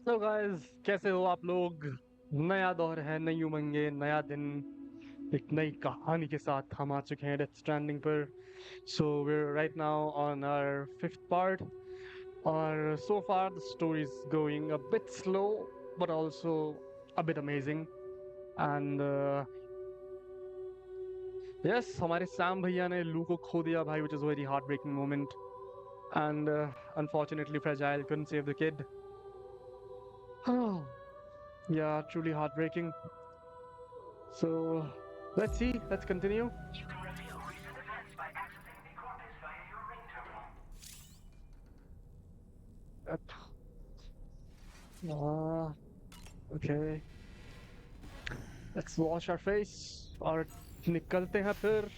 तो गाइस कैसे हो आप लोग। नया दौर है, नई उमंगे, नया दिन, एक नई कहानी के साथ हम आ चुके हैं डेथ स्ट्रैंडिंग पर। सो we're right now on our fifth part और so far the story is going a bit slow but also a bit amazing and yes, हमारे सैम भैया ने लू को खो दिया भाई, which is a very heartbreaking moment and unfortunately fragile couldn't save the kid. Yeah, truly heartbreaking. So let's see, let's continue. You can reveal recent events by accessing the cortex via your ring terminal. Uh, okay, let's wash our face और निकलते हैं फिर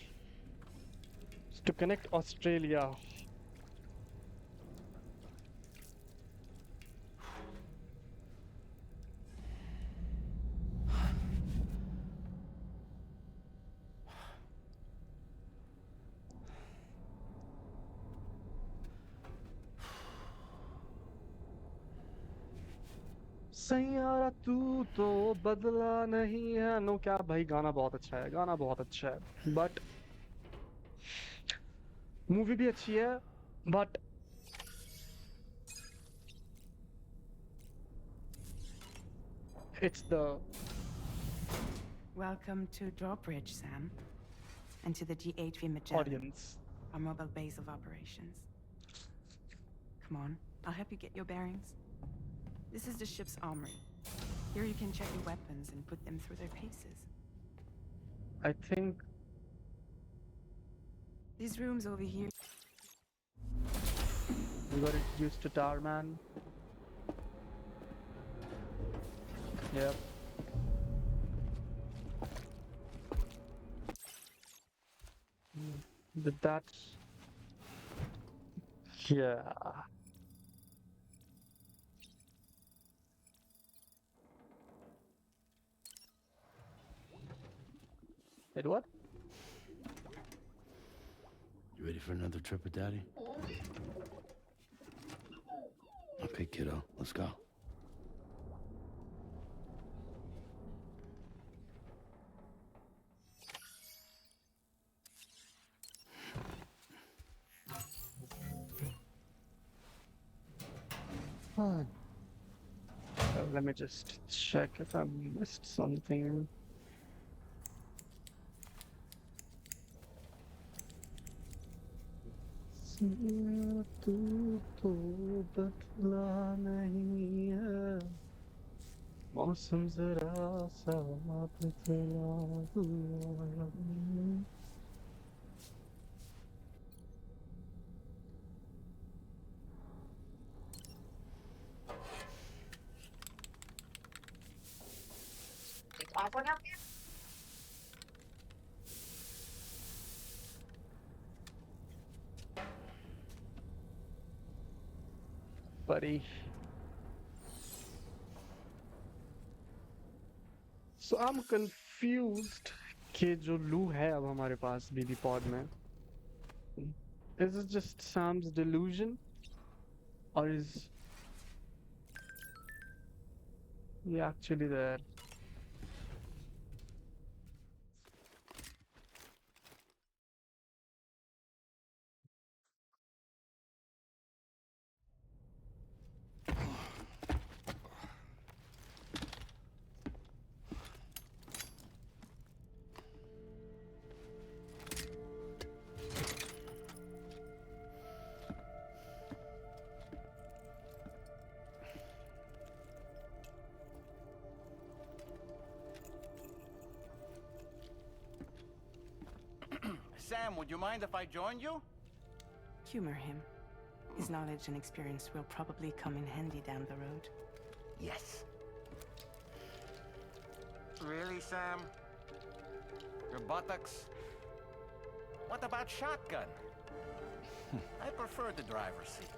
to connect Australia. Saiyaara तू तो बदला नहीं है। No क्या भाई, गाना बहुत अच्छा है, गाना बहुत अच्छा है, बट मूवी भी अच्छी है, but it's the Welcome to Drawbridge, Sam. And to the GHV Magellan, audience. our mobile base of operations. Come on, I'll help you get your bearings. This is the ship's armory. Here you can check your weapons and put them through their paces. I think These rooms over here. we got introduced to Tower Man. Yep. Did that? Yeah. Wait, what? You ready for another trip with Daddy? Okay, kiddo, let's go. Let me just check if I missed something. तू तो बदला नहीं है, मौसम जरा सा बदला हुआ है। It's awful out there. Buddy. So I'm confused कि जो लू है अब हमारे पास बीबी पॉड में, is it just Sam's delusion or is he actually there? Sam, would you mind if I joined you? Humor him. His knowledge and experience will probably come in handy down the road. Yes. Really, Sam? Your buttocks? What about shotgun? I prefer the driver's seat.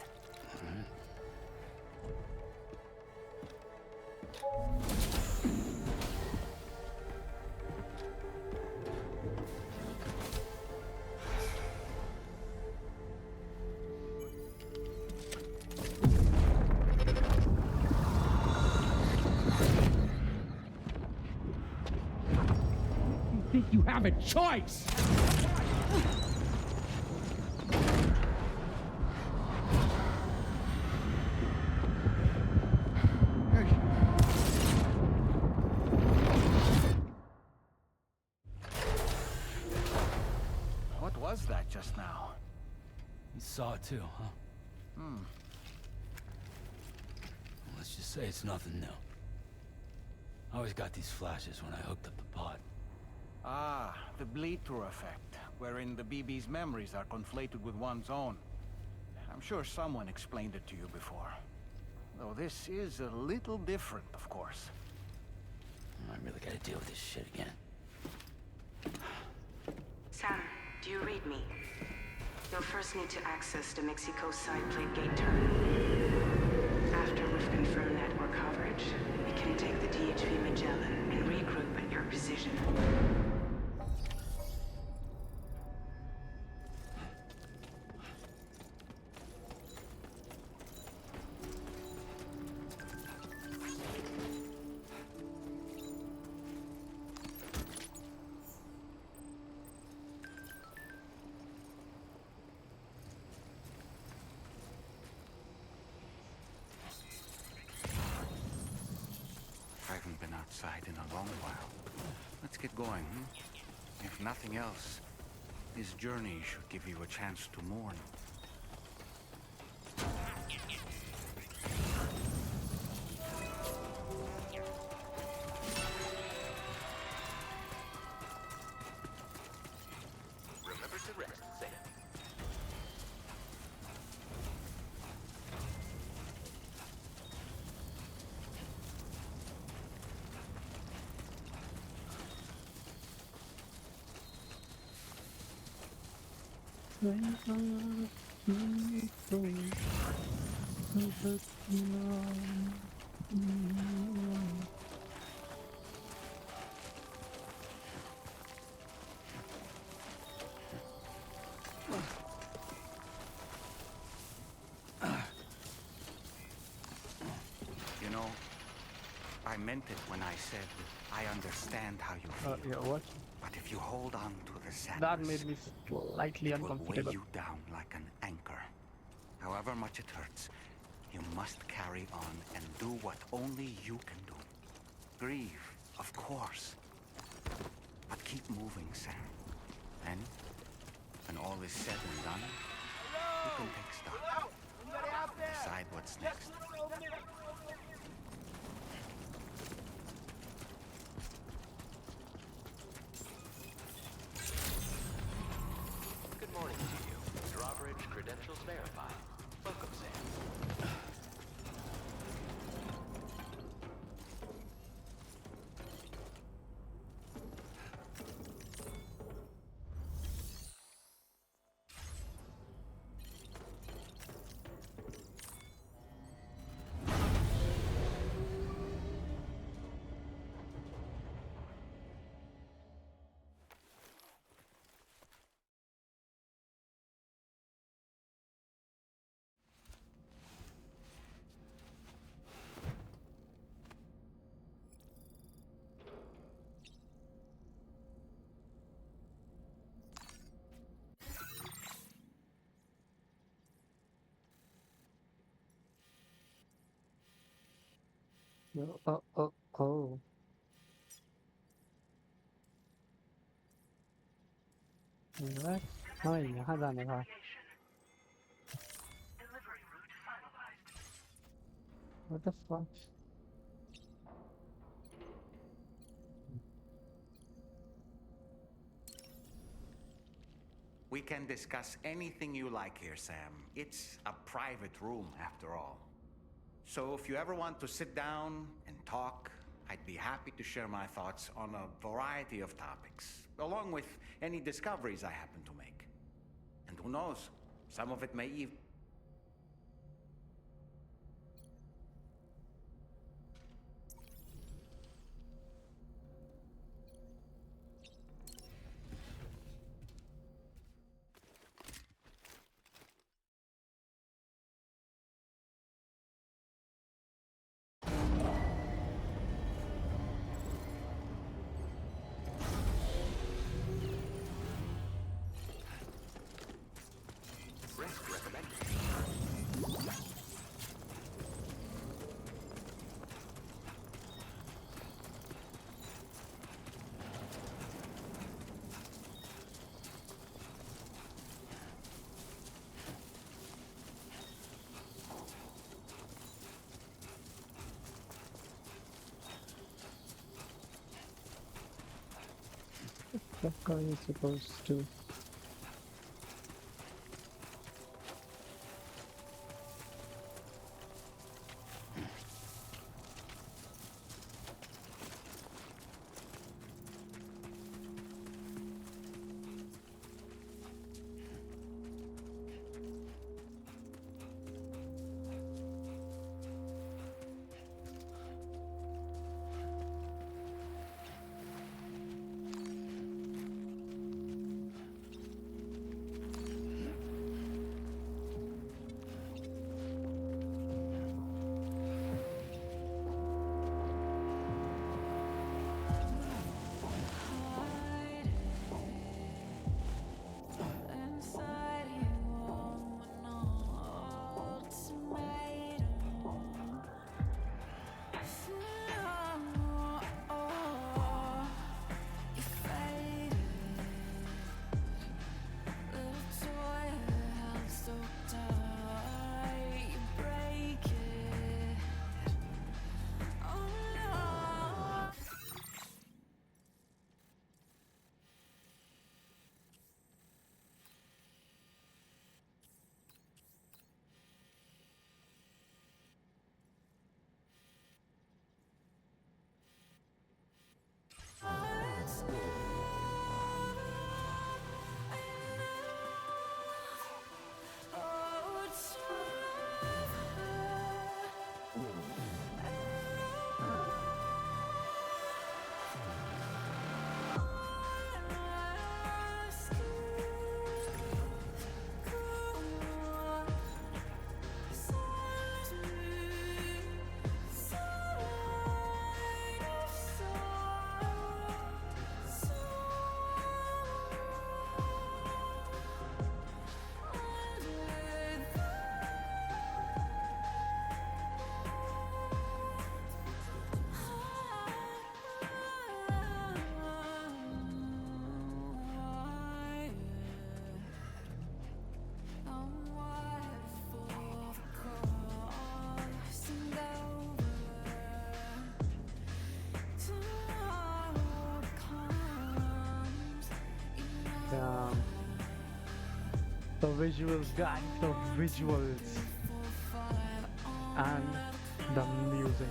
think you have a choice? What was that just now? You saw it too, huh? Let's just say it's nothing new. I always got these flashes when I hooked up the pod. Ah, the bleed-through effect, wherein the BB's memories are conflated with one's own. I'm sure someone explained it to you before. Though this is a little different, of course. I really gotta deal with this shit again. Sam, do you read me? You'll first need to access the Mexico side plate gate terminal. After we've confirmed network coverage, we can take the DHV Magellan and regroup at your position. I haven't been outside in a long while. Let's get going, hmm? If nothing else, this journey should give you a chance to mourn. Remember to rest, Sam. You know, I meant it when I said I understand how you feel. Yeah, what? But if you hold on to the That sadness, made me slightly it will weigh uncomfortable. you down like an anchor. However much it hurts, you must carry on and do what only you can do. Grieve, of course. But keep moving, Sam. And when all is said and done, you can take stock. Decide what's next. Good morning to you. Drawbridge credentials verified. Welcome, Sam. Oh. What? हाँ यहाँ जाने का Delivery route finalized. what the fuck. We can discuss anything you like here, Sam. It's a private room, after all. So if you ever want to sit down and talk, I'd be happy to share my thoughts on a variety of topics, along with any discoveries I happen to make. And who knows, some of it may even... What are you supposed to? Yeah, the visuals, guys, the visuals and the music.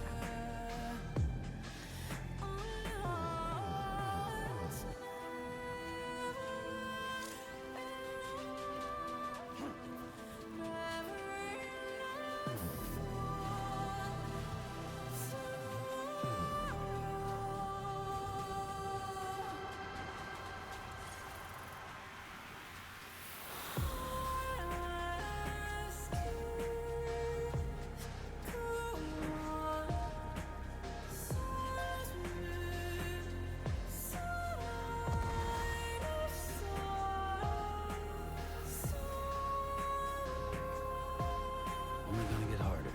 Only gonna get harder.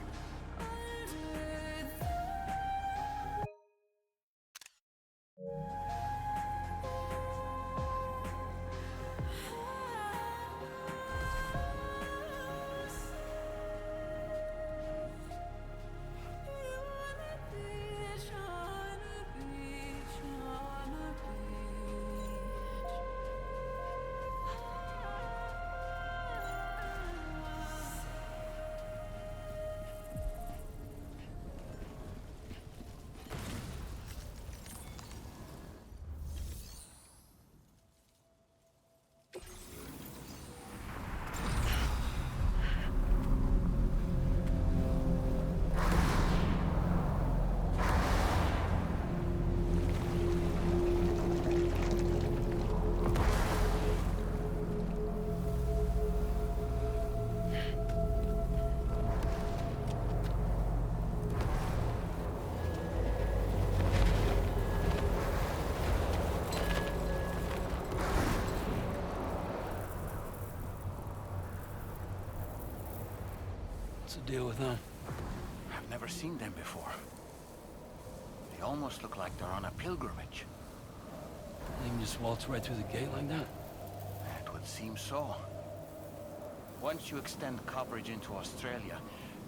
What's the deal with them? I've never seen them before. They almost look like they're on a pilgrimage. They can just waltz right through the gate like that? It would seem so. Once you extend coverage into Australia,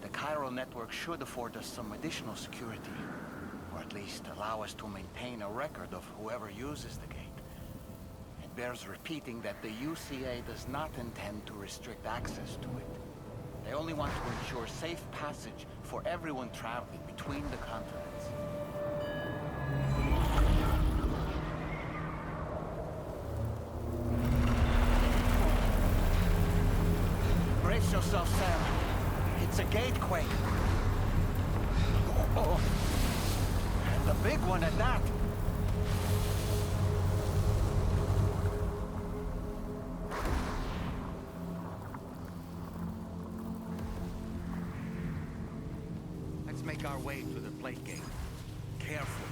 the chiral network should afford us some additional security. Or at least allow us to maintain a record of whoever uses the gate. bears repeating that the UCA does not intend to restrict access to it. They only want to ensure safe passage for everyone traveling between the continents. Brace yourself, Sam. It's a gatequake. Oh. And a big one at that. Let's make our way to the plate gate. Carefully.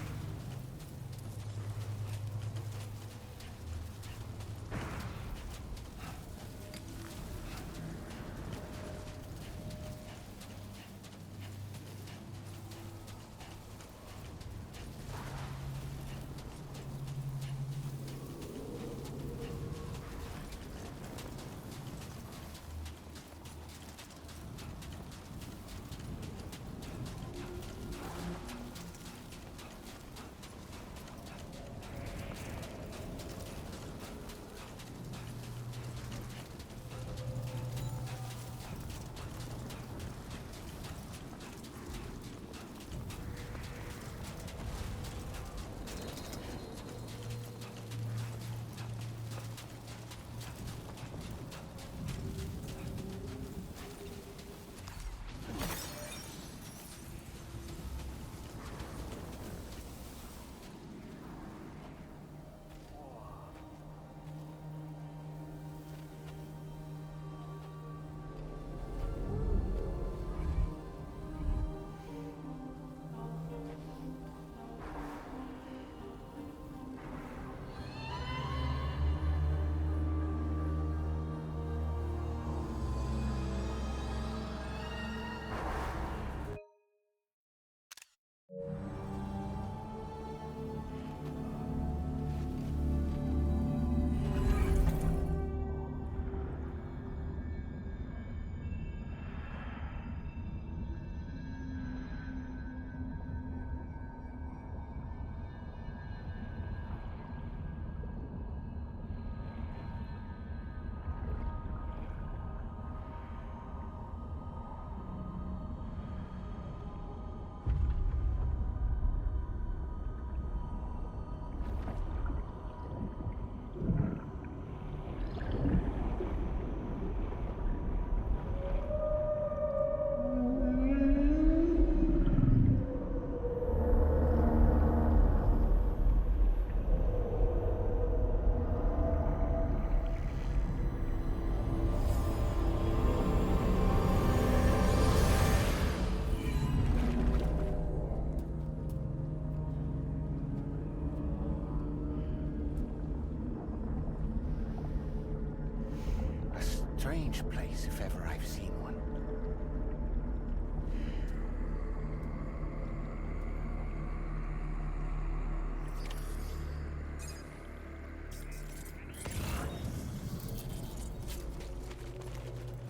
Strange place, if ever I've seen one.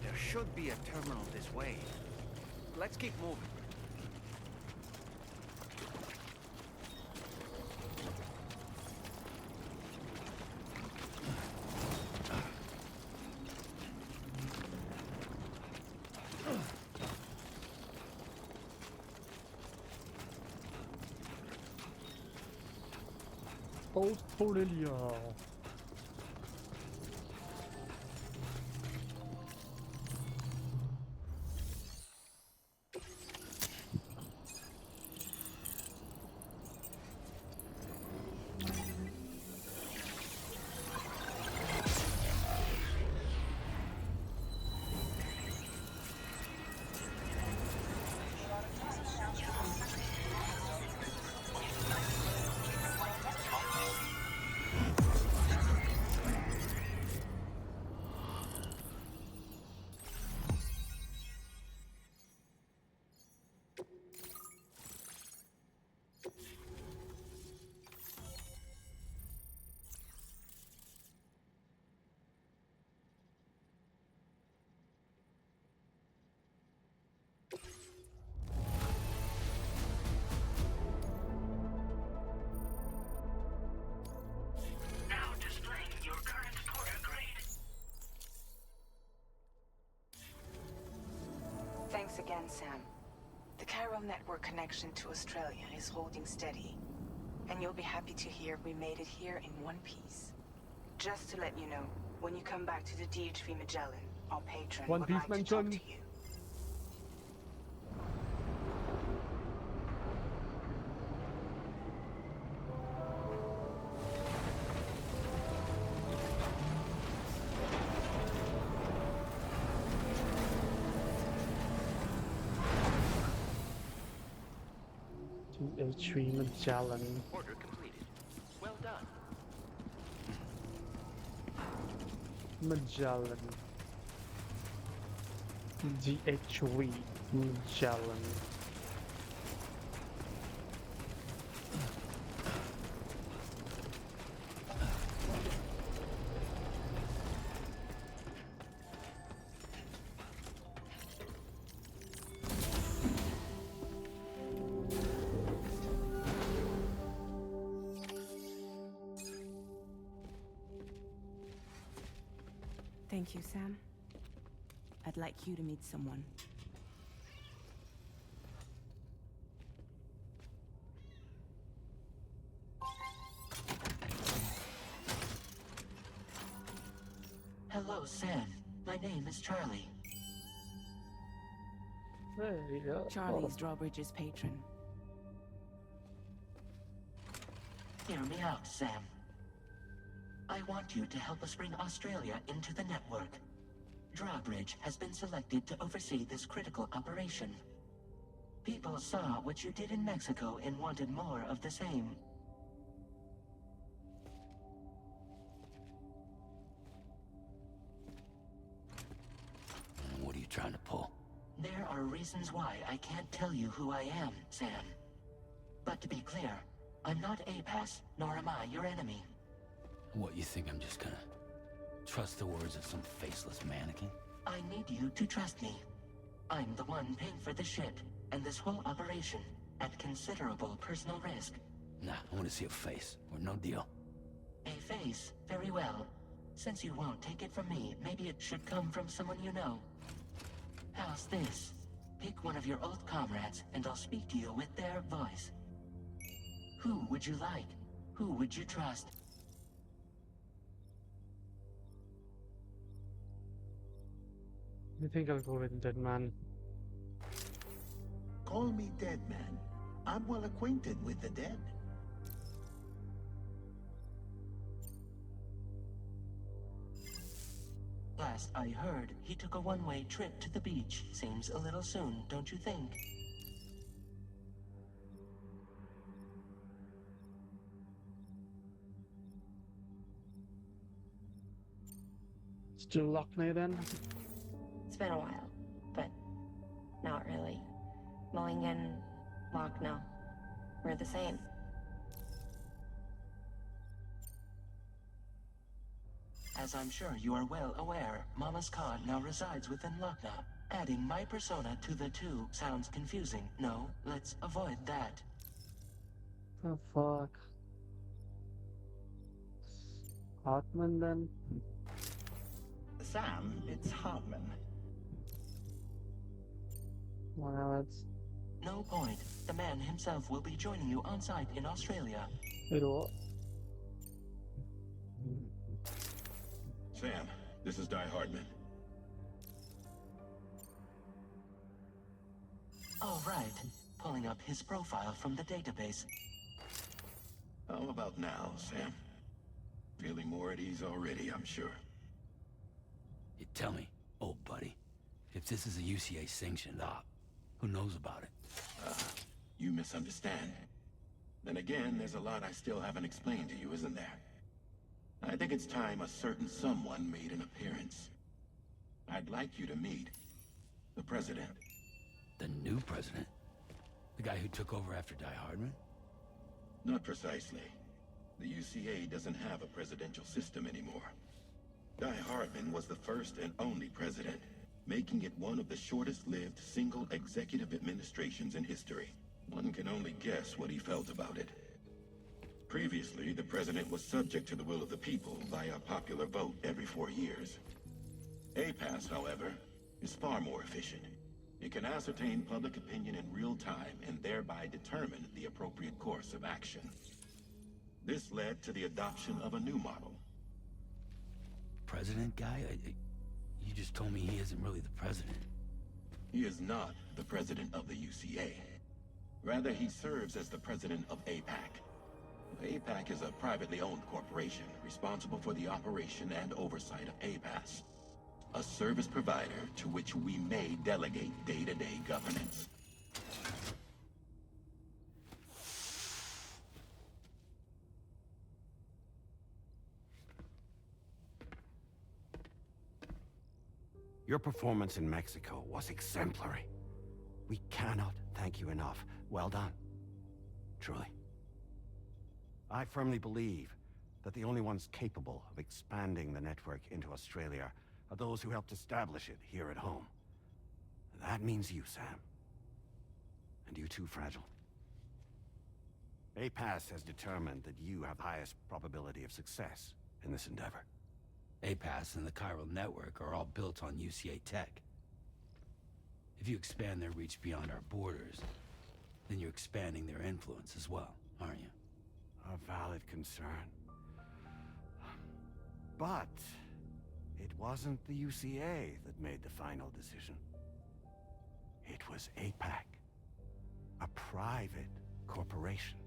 There should be a terminal this way. Let's keep moving. Australia. understand, Sam. The chiral network connection to Australia is holding steady. And you'll be happy to hear we made it here in one piece. Just to let you know, when you come back to the DHV Magellan, our patron One would Piece like to talk to mention. you. DHV Magellan. Order completed. Well done. Magellan. DHV Magellan. Thank you, Sam. I'd like you to meet someone. Hello, Sam. My name is Charlie. There you go. Charlie's Drawbridge's patron. Hear me out, Sam. I want you to help us bring Australia into the network. Drawbridge has been selected to oversee this critical operation. People saw what you did in Mexico and wanted more of the same. What are you trying to pull? There are reasons why I can't tell you who I am, Sam. But to be clear, I'm not APAS, nor am I your enemy. What, you think I'm just gonna trust the words of some faceless mannequin? I need you to trust me. I'm the one paying for the ship, and this whole operation, at considerable personal risk. Nah, I want to see a face, or no deal. A face, very well. Since you won't take it from me, maybe it should come from someone you know. How's this? Pick one of your old comrades, and I'll speak to you with their voice. Who would you like? Who would you trust? I think I'll go with Dead Man. Call me Dead Man. I'm well acquainted with the dead. Last I heard, he took a one-way trip to the beach. Seems a little soon, don't you think? Still Lockney then? It's been a while, but not really. Mulligan, Lochno, we're the same. As I'm sure you are well aware, Mama's Khan now resides within Lochna. Adding my persona to the two sounds confusing. No, let's avoid that. The fuck? Hartman then? Sam, it's Hartman. Well, it's... No point. The man himself will be joining you on site in Australia. Wait, what? Sam, this is Di Hardman. All right. Pulling up his profile from the database. How about now, Sam? Feeling more at ease already, I'm sure. You tell me, old buddy, if this is a UCA sanctioned op, who knows about it? You misunderstand. Then again, there's a lot I still haven't explained to you, isn't there? I think it's time a certain someone made an appearance. I'd like you to meet the president. The new president? The guy who took over after Die Hardman? Not precisely. The UCA doesn't have a presidential system anymore. Di Hardman was the first and only president, making it one of the shortest-lived single executive administrations in history. One can only guess what he felt about it. Previously, the president was subject to the will of the people via popular vote every 4 years. APAS, however, is far more efficient. It can ascertain public opinion in real time and thereby determine the appropriate course of action. This led to the adoption of a new model. President guy? You just told me he isn't really the president. He is not the president of the UCA. Rather, he serves as the president of APAC. APAC is a privately owned corporation responsible for the operation and oversight of APAS, a service provider to which we may delegate day-to-day governance. Your performance in Mexico was exemplary. We cannot thank you enough. Well done. Truly. I firmly believe that the only ones capable of expanding the network into Australia are those who helped establish it here at home. That means you, Sam. And you too, Fragile. APAS has determined that you have the highest probability of success in this endeavor. APAS and the chiral network are all built on UCA tech. If you expand their reach beyond our borders, then you're expanding their influence as well, aren't you? A valid concern. But it wasn't the UCA that made the final decision. It was APAC, a private corporation.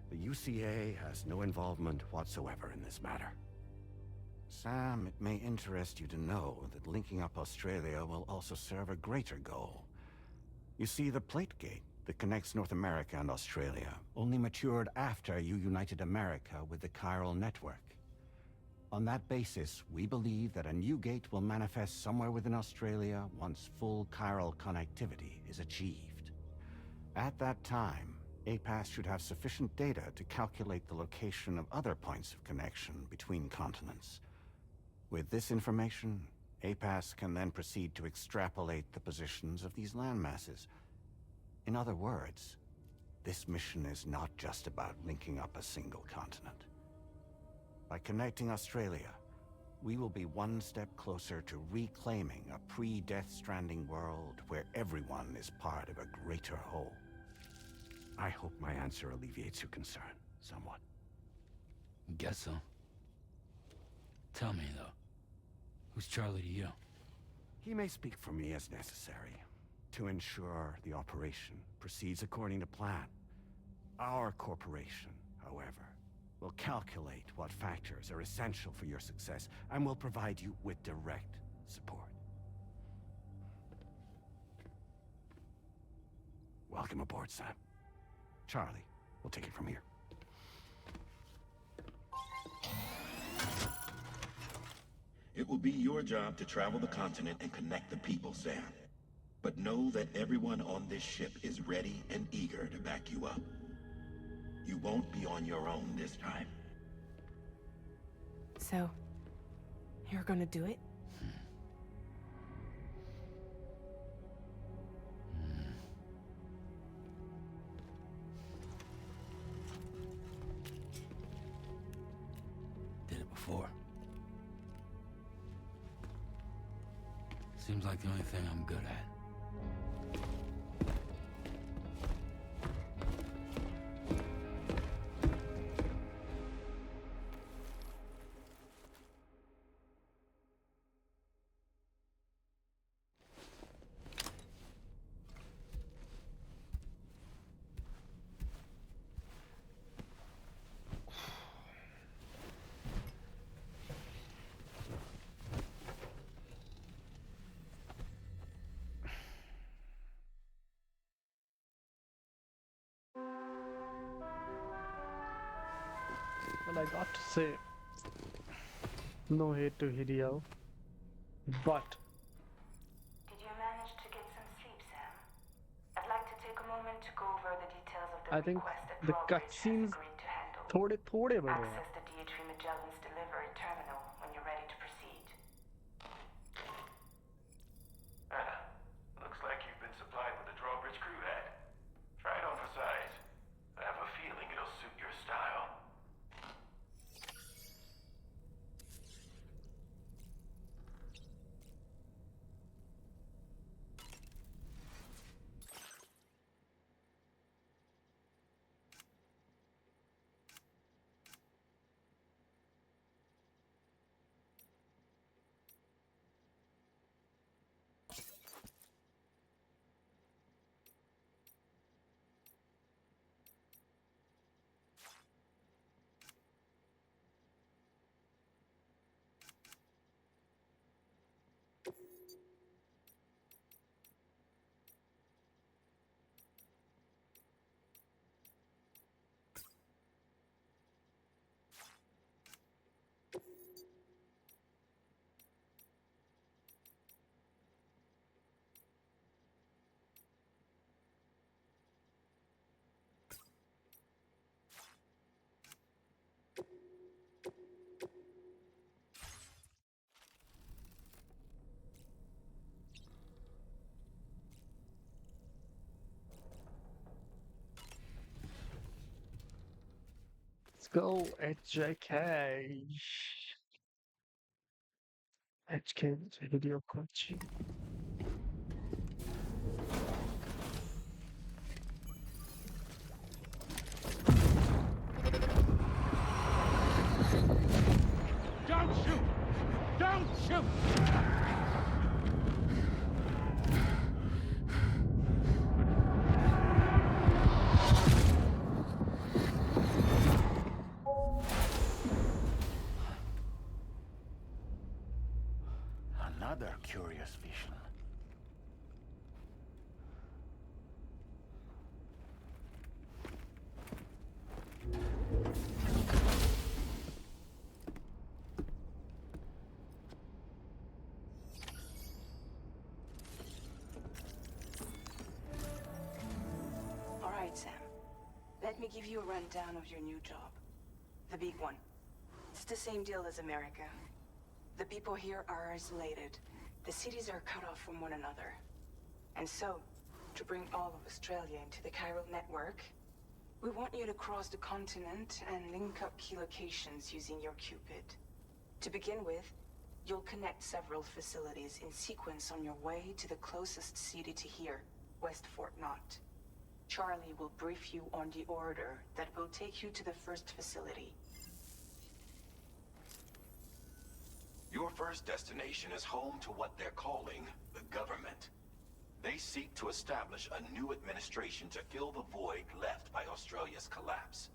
The UCA has no involvement whatsoever in this matter. Sam, it may interest you to know that linking up Australia will also serve a greater goal. You see, the plate gate that connects North America and Australia only matured after you united America with the chiral network. On that basis, we believe that a new gate will manifest somewhere within Australia once full chiral connectivity is achieved. At that time, APAS should have sufficient data to calculate the location of other points of connection between continents. With this information, APAS can then proceed to extrapolate the positions of these landmasses. In other words, this mission is not just about linking up a single continent. By connecting Australia, we will be one step closer to reclaiming a pre-Death Stranding world where everyone is part of a greater whole. I hope my answer alleviates your concern somewhat. Guess so. Tell me, though, who's Charlie to you? He may speak for me as necessary to ensure the operation proceeds according to plan. Our corporation, however, will calculate what factors are essential for your success and will provide you with direct support. Welcome aboard, Sam. Charlie, we'll take it from here. It will be your job to travel the continent and connect the people, Sam. But know that everyone on this ship is ready and eager to back you up. You won't be on your own this time. So, you're gonna do it? Did it before. Seems like the only thing I'm good at. Well, I got to say, no hate to Hideo, but Did you manage to get some sleep, Sam? I'd like to take a moment to go over the details of the I think request that the Drawbridge has cutscenes agreed to handle. थोड़े बड़े हैं. Access the DHV Magellan's delivery terminal when you're ready to proceed. Looks like you've been supplied with a drawbridge crew hat. Try it on for size. I have a feeling it'll suit your style. Let's go, HJK. HK video coaching. Don't shoot! Don't shoot! Another curious vision. All right, Sam. Let me give you a rundown of your new job. The big one. It's the same deal as America. The people here are isolated. The cities are cut off from one another. And so, to bring all of Australia into the chiral network, we want you to cross the continent and link up key locations using your Cupid. To begin with, you'll connect several facilities in sequence on your way to the closest city to here, West Fort Knott. Charlie will brief you on the order that will take you to the first facility. Your first destination is home to what they're calling the government. They seek to establish a new administration to fill the void left by Australia's collapse.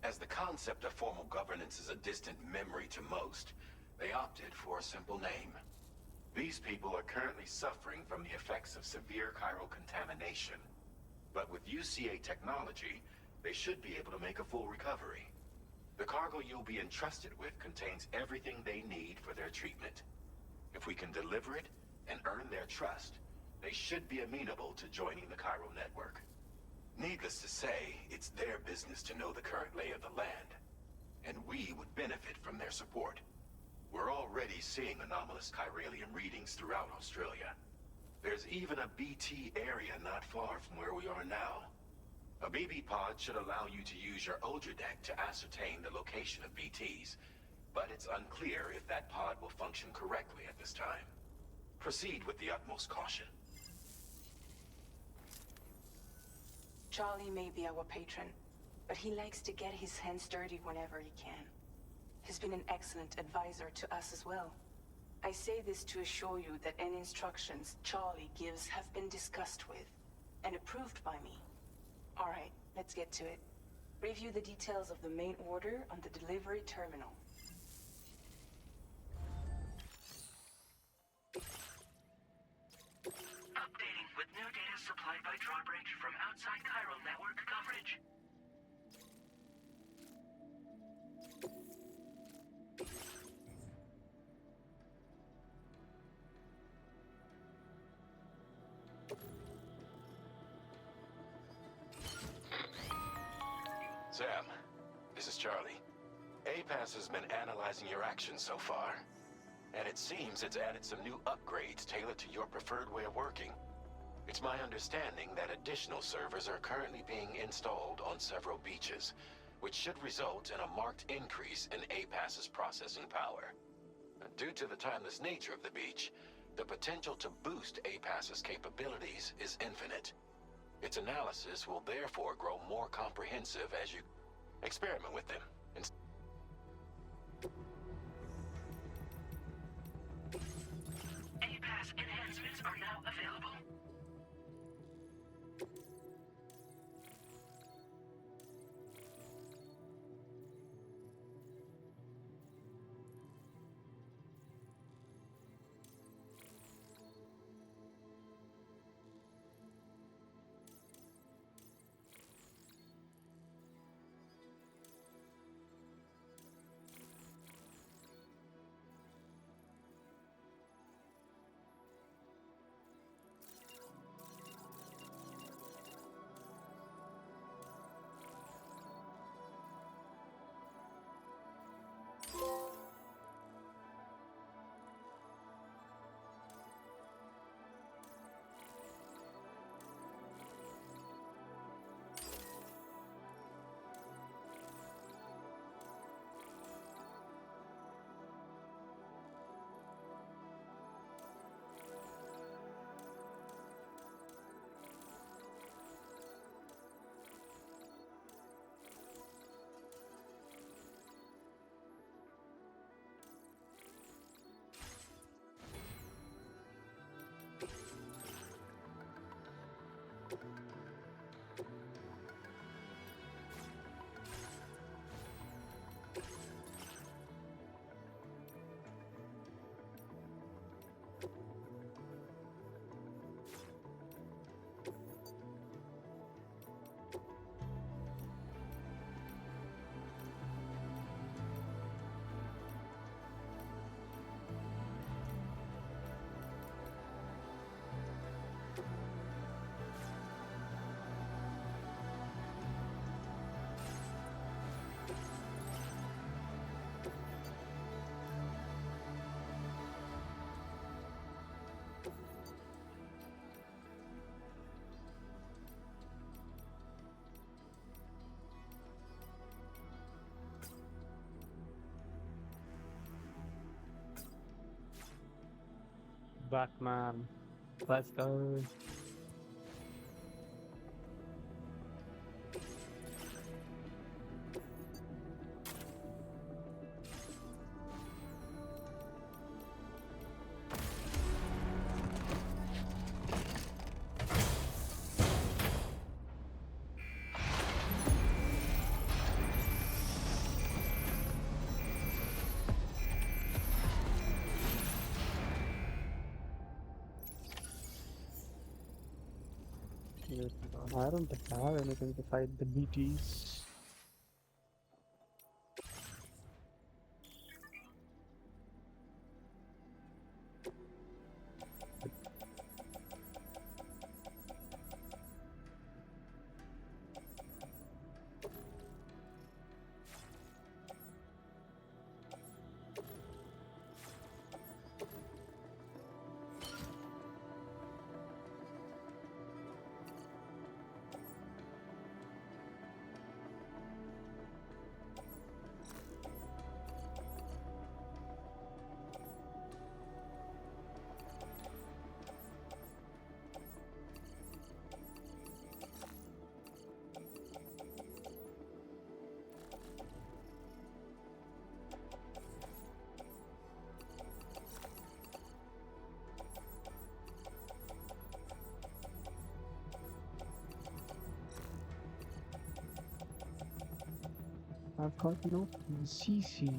As the concept of formal governance is a distant memory to most, they opted for a simple name. These people are currently suffering from the effects of severe chiral contamination. But with UCA technology, they should be able to make a full recovery. The cargo you'll be entrusted with contains everything they need for their treatment. If we can deliver it and earn their trust, they should be amenable to joining the chiral network. Needless to say, it's their business to know the current lay of the land, and we would benefit from their support. We're already seeing anomalous chiralium readings throughout Australia. There's even a BT area not far from where we are now. A BB pod should allow you to use your Ultra deck to ascertain the location of BTs, but it's unclear if that pod will function correctly at this time. Proceed with the utmost caution. Charlie may be our patron, but he likes to get his hands dirty whenever he can. He's been an excellent advisor to us as well. I say this to assure you that any instructions Charlie gives have been discussed with and approved by me. All right, let's get to it. Review the details of the main order on the delivery terminal. Updating with new data supplied by drawbridge from outside chiral network coverage. Sam, this is Charlie. APAS has been analyzing your actions so far, and it seems it's added some new upgrades tailored to your preferred way of working. It's my understanding that additional servers are currently being installed on several beaches, which should result in a marked increase in APAS's processing power. Due to the timeless nature of the beach, the potential to boost APAS's capabilities is infinite. Its analysis will therefore grow more comprehensive as you experiment with them. APAS enhancements are now available. Batman. Let's go. I don't think I have anything to fight the BTs. I've got no CC.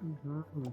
Mm-hmm.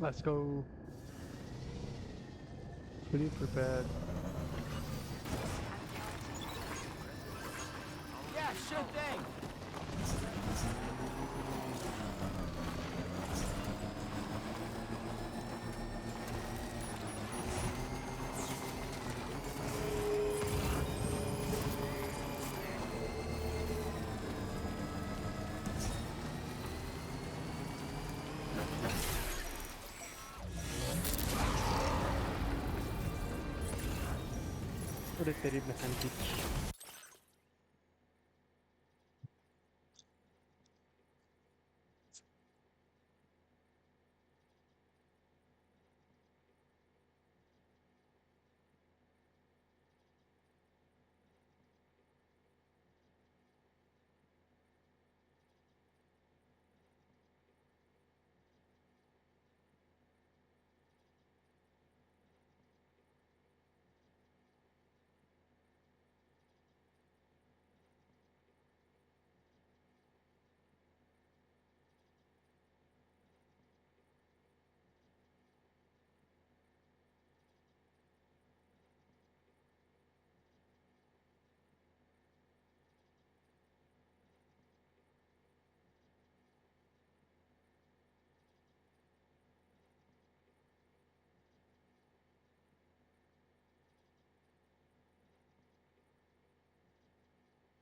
Let's go. Fully prepared. Yeah, sure thing. What a terrible handpick.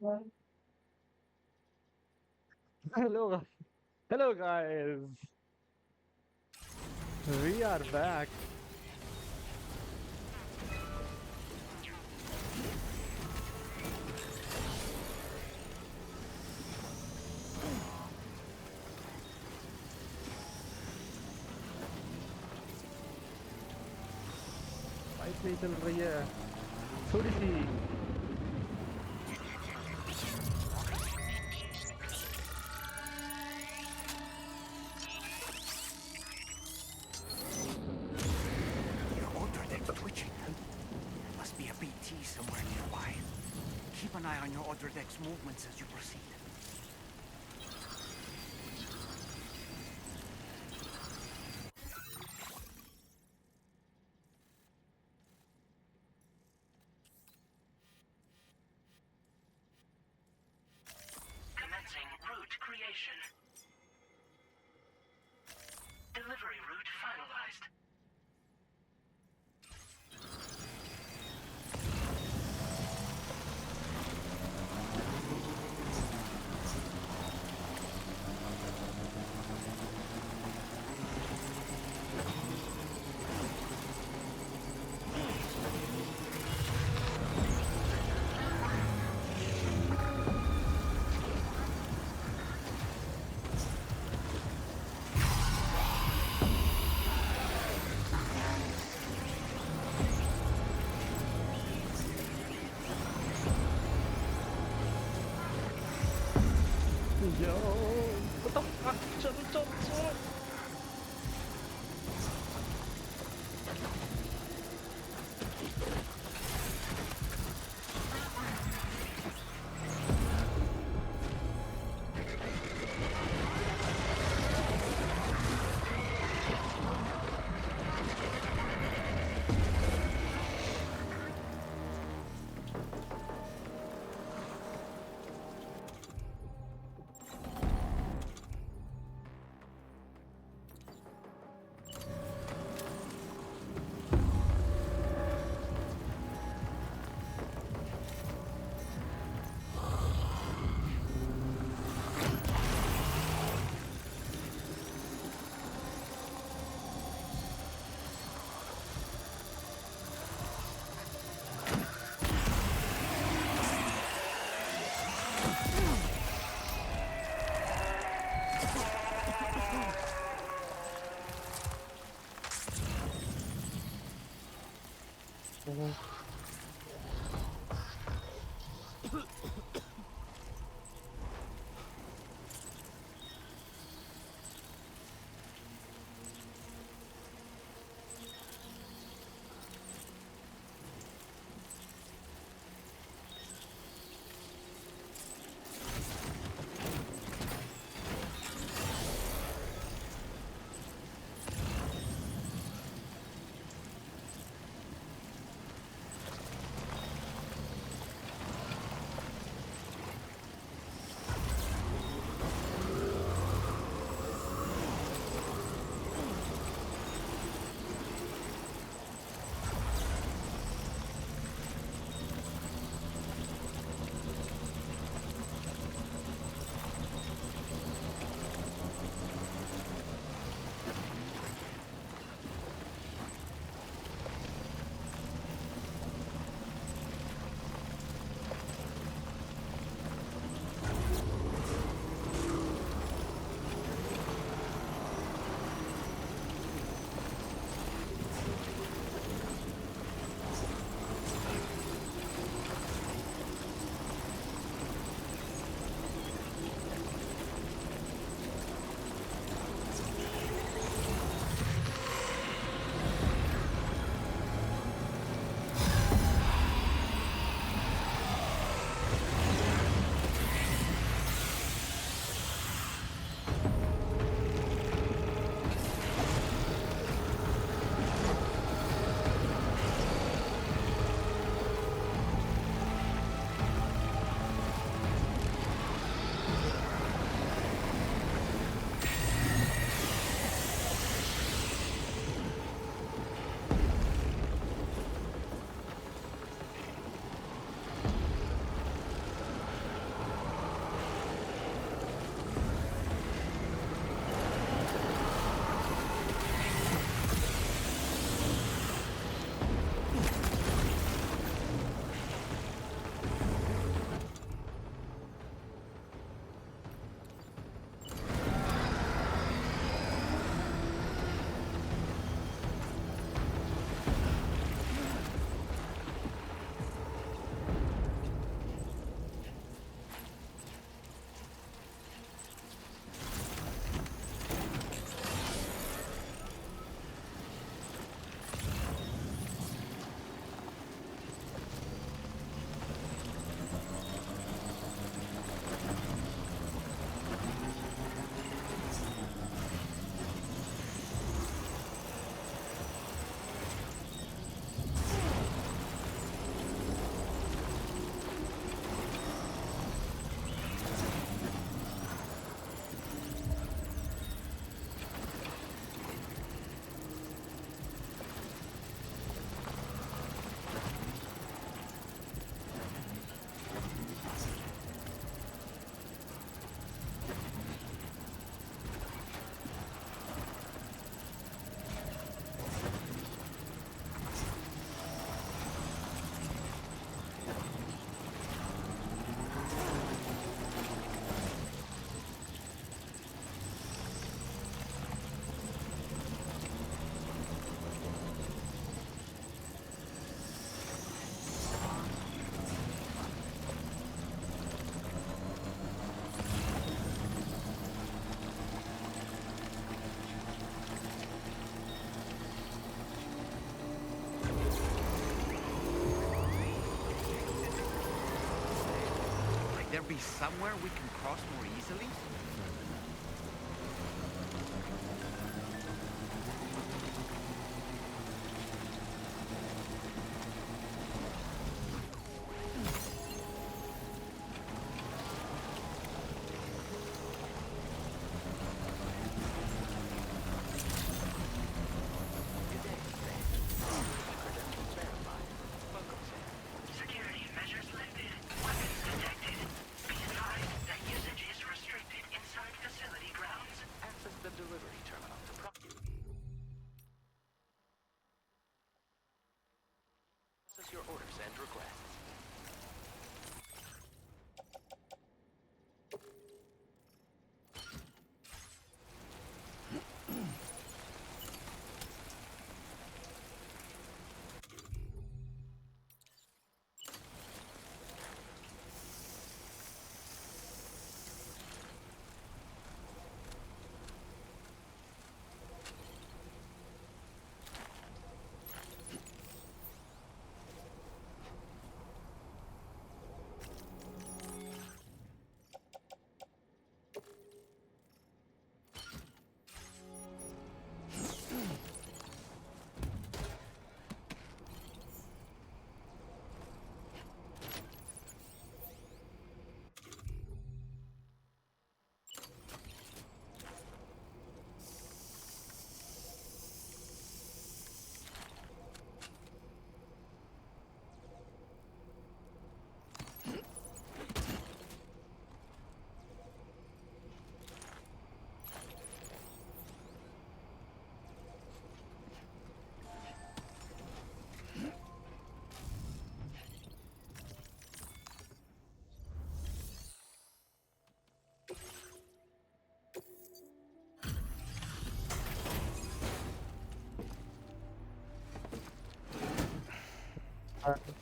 Hello, hello guys. We are back. Fight नहीं चल रही है थोड़ी सी. Your order deck's twitching. There must be a BT somewhere nearby. Keep an eye on your order deck's movements as you proceed. Commencing route creation. Delivery route finalized. Yo, what the fuck? चल. be somewhere we can cross more easily? Credentials verified. Welcome, Sam. Security measures lifted. Weapons detected. Be advised that usage is restricted inside facility grounds. Access the delivery terminal to process your orders and requests.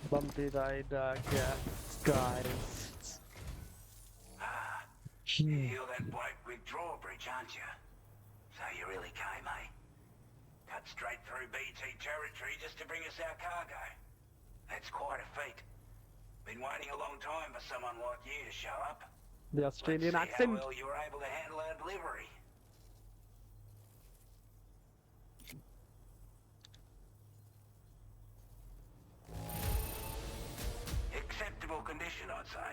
Bumpy ride, yeah, guys. You're that bloke with drawbridge, aren't you? So you really came, eh? Cut straight through BT territory just to bring us our cargo. That's quite a feat. Been waiting a long time for someone like you to show up. The Australian Let's see accent. how well you were able to handle our delivery. Acceptable condition, I'd say.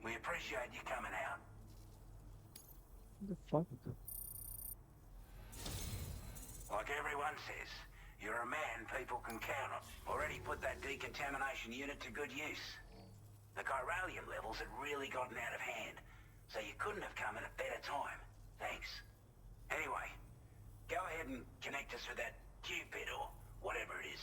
We appreciate you coming out. The fuck? Like everyone says, you're a man people can count on. Already put that decontamination unit to good use. The chiralium levels had really gotten out of hand, so you couldn't have come at a better time. Thanks. Anyway, go ahead and connect us with that Cupid or whatever it is.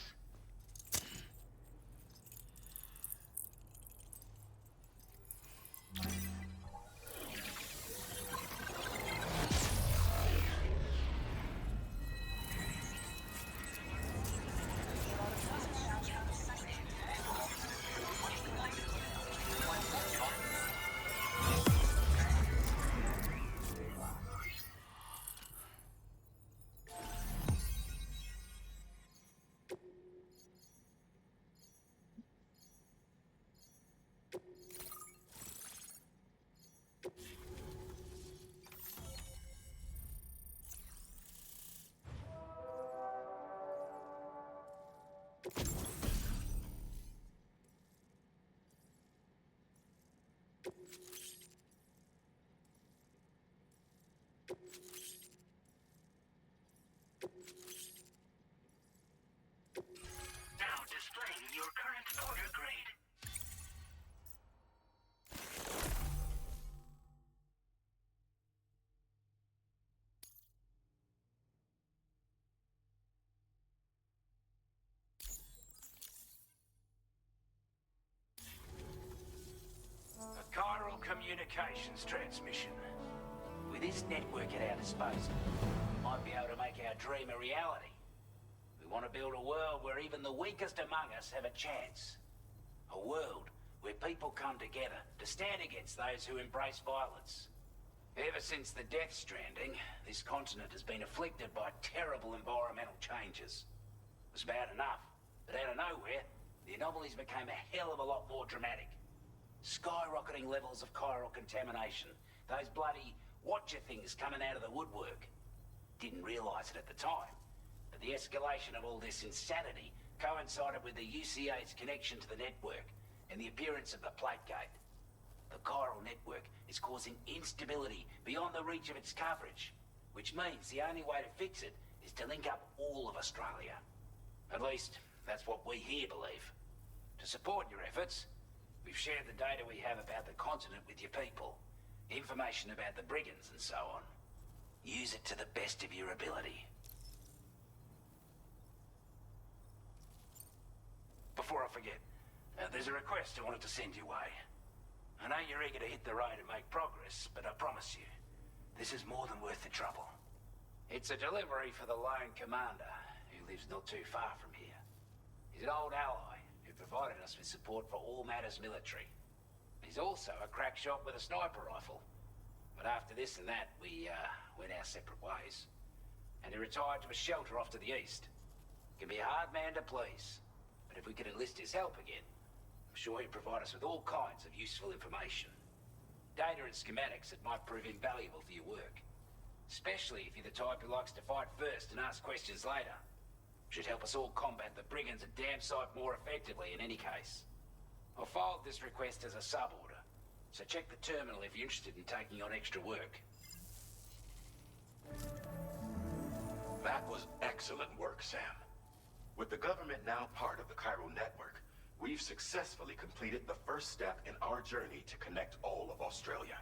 Now displaying your current order grade. A chiral communications transmission. With this network at our disposal, we might be able to make our dream a reality. We want to build a world where even the weakest among us have a chance. A world where people come together to stand against those who embrace violence. Ever since the Death Stranding, this continent has been afflicted by terrible environmental changes. It was bad enough, but out of nowhere, the anomalies became a hell of a lot more dramatic. Skyrocketing levels of chiral contamination. Those bloody watcher things coming out of the woodwork. Didn't realise it at the time, but the escalation of all this insanity coincided with the UCA's connection to the network and the appearance of the plate gate. The chiral network is causing instability beyond the reach of its coverage, which means the only way to fix it is to link up all of Australia. At least, that's what we here believe. To support your efforts, we've shared the data we have about the continent with your people, information about the brigands and so on. Use it to the best of your ability. Before I forget, there's a request I wanted to send your way. I know you're eager to hit the road and make progress, but I promise you, this is more than worth the trouble. It's a delivery for the lone commander, who lives not too far from here. He's an old ally who provided us with support for all matters military. He's also a crack shot with a sniper rifle. But after this and that, we went our separate ways. And he retired to a shelter off to the east. Can be a hard man to please, but if we could enlist his help again, I'm sure he'd provide us with all kinds of useful information. Data and schematics that might prove invaluable for your work. Especially if you're the type who likes to fight first and ask questions later. Should help us all combat the brigands a damn sight more effectively in any case. I filed this request as a sub-order, so check the terminal if you're interested in taking on extra work. That was excellent work, Sam. With the government now part of the chiral network, we've successfully completed the first step in our journey to connect all of Australia.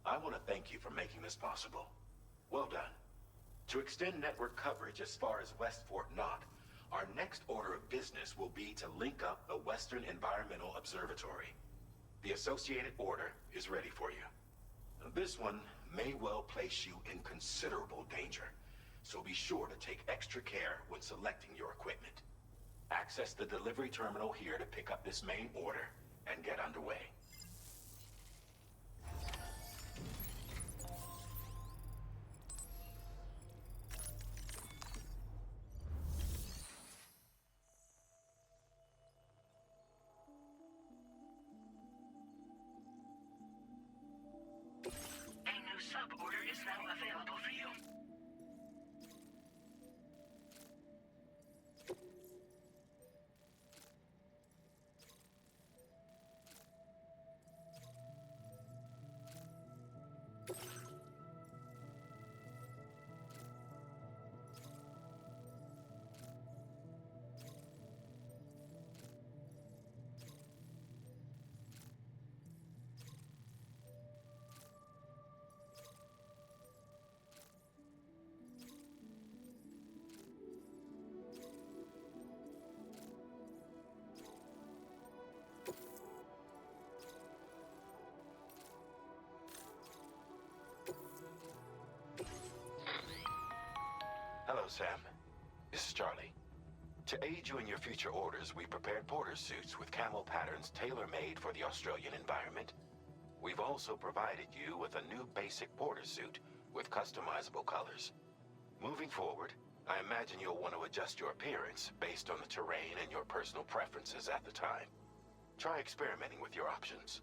I want to thank you for making this possible. Well done. To extend network coverage as far as West Fort Knott, our next order of business will be to link up the Western Environmental Observatory. The associated order is ready for you. This one may well place you in considerable danger, so be sure to take extra care when selecting your equipment. Access the delivery terminal here to pick up this main order and get underway. A new sub-order is now available for you. Hello, Sam. This is Charlie. To aid you in your future orders, we prepared porter suits with camel patterns tailor-made for the Australian environment. We've also provided you with a new basic porter suit with customizable colors. Moving forward, I imagine you'll want to adjust your appearance based on the terrain and your personal preferences at the time. Try experimenting with your options.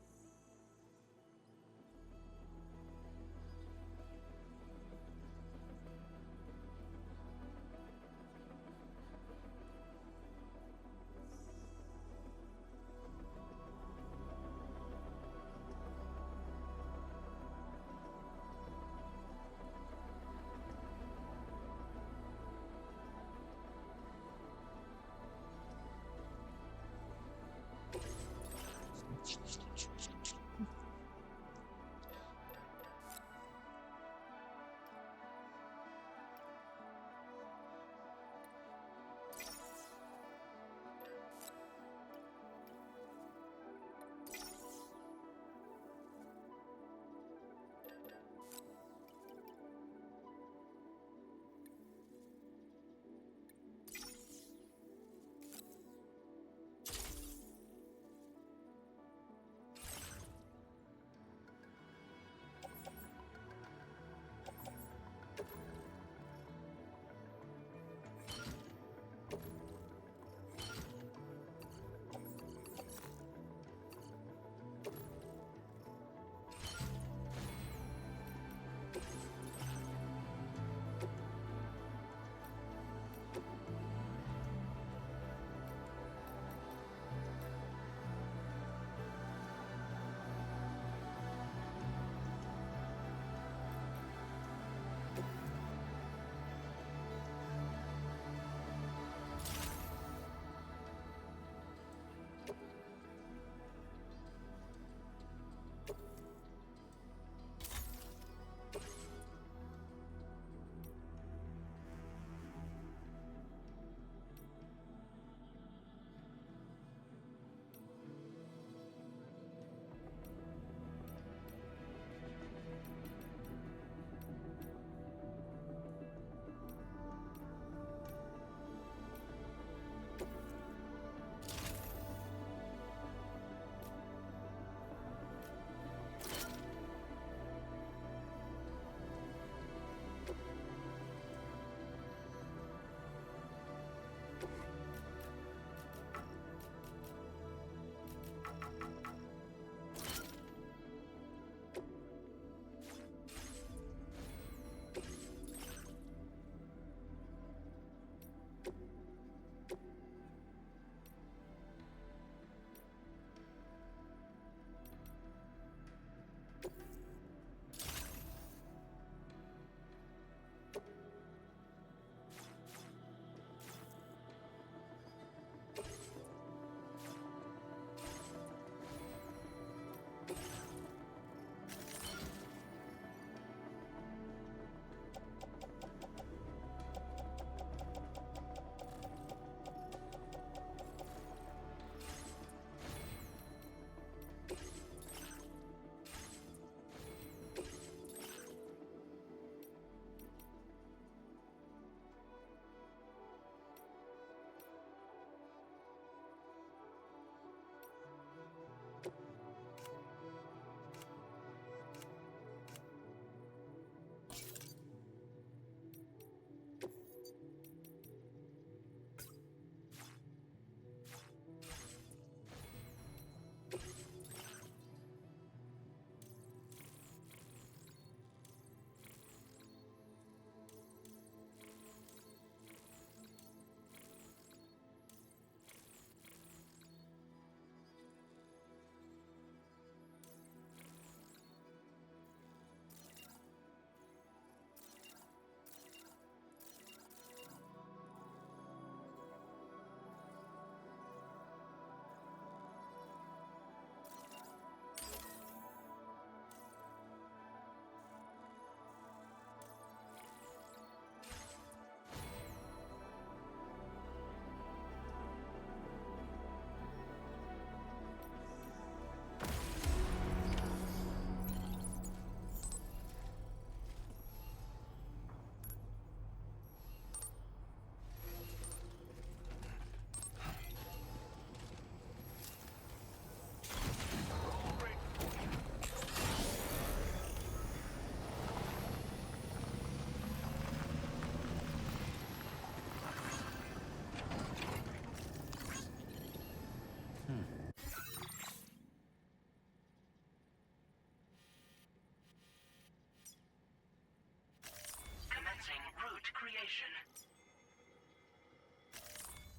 location.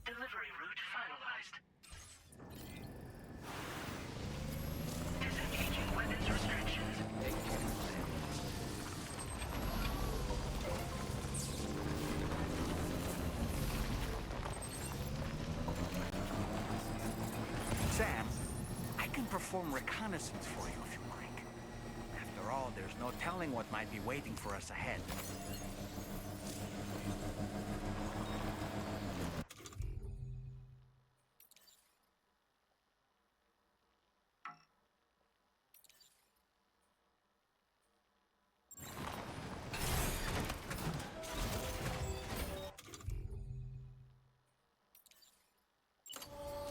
Delivery route finalized. Disengaging weapons restrictions. Sam, I can perform reconnaissance for you if you like. After all, there's no telling what might be waiting for us ahead.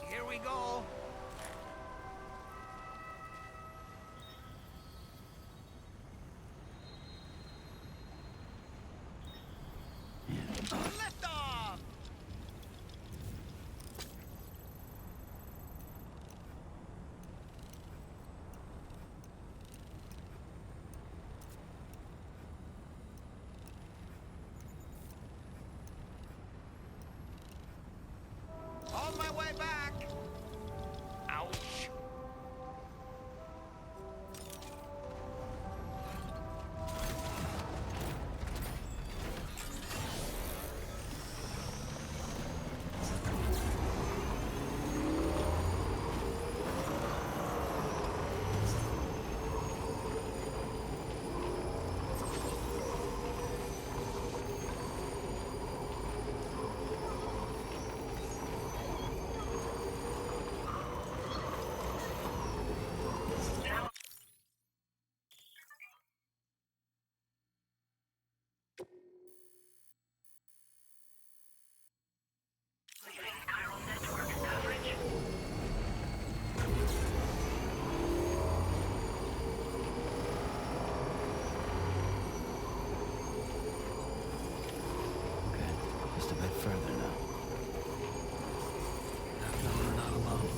Here we go. Lift off! On my way back! Ouch! Leaving chiral network coverage. Okay, just a bit further now. No, we're not alone.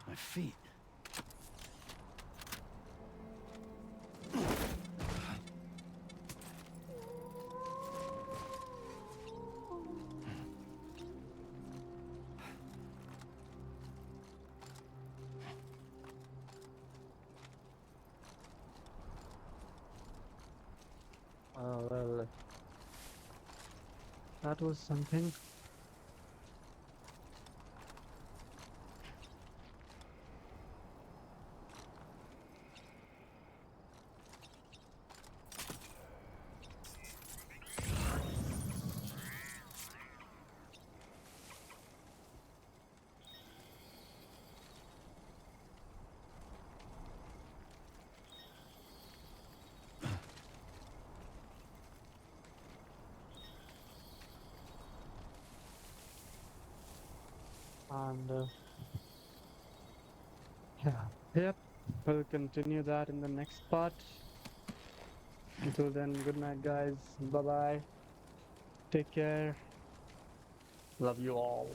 My feet. Well, that was something. And yeah, yep, we'll continue that in the next part. Until then, good night, guys. Bye bye. Take care. Love you all.